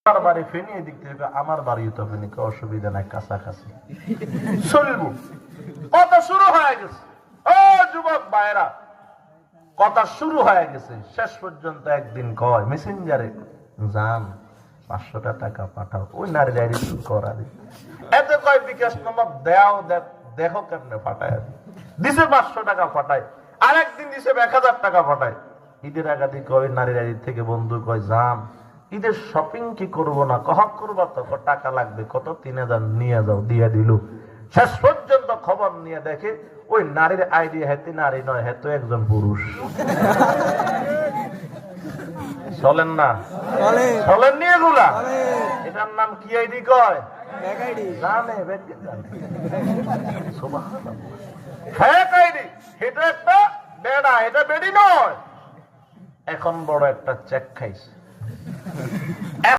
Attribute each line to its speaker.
Speaker 1: আমার বাড়ি ফেনি, এদিক থেকে আমার বাড়িও তো ফেনি, অসুবিধা নাই, কাছাকাছি চলবো। কথা শুরু হয়ে গেছে। ও যুবক ভাইরা, কথা শুরু হয়ে গেছে। শেষ পর্যন্ত একদিন কয় মেসেঞ্জারে, যান 500 টাকা পাঠাও, ওই নারী ডাইরি করা দি। এতে কয় বিকাশ নম্বর দেও, দেখো কেমনে পাঠায়। দিছে 500 টাকা পাঠায়, আরেকদিন দিছে 1000 টাকা পাঠায়। ঈদের আগাদি কয় নারী ডাইরি থেকে বন্ধু কয়, যান ঈদের শপিং কি করবো না, কহ করবা তো, টাকা লাগবে কত, 3000 নিয়ে যাও, দিয়ে দিল। শেষ পর্যন্ত খবর নিয়ে দেখে ওই নারীর আইডি হেতে নারী নয়, হেতো একজন পুরুষ। চলেন না, চলেন নিয়ে গুলা, এটার নাম কি আইডি কয়, জানে ফেক আইডি। এটা একটা বেড়া, এটা বেডি নয়। এখন বড় একটা চেক খাইছে।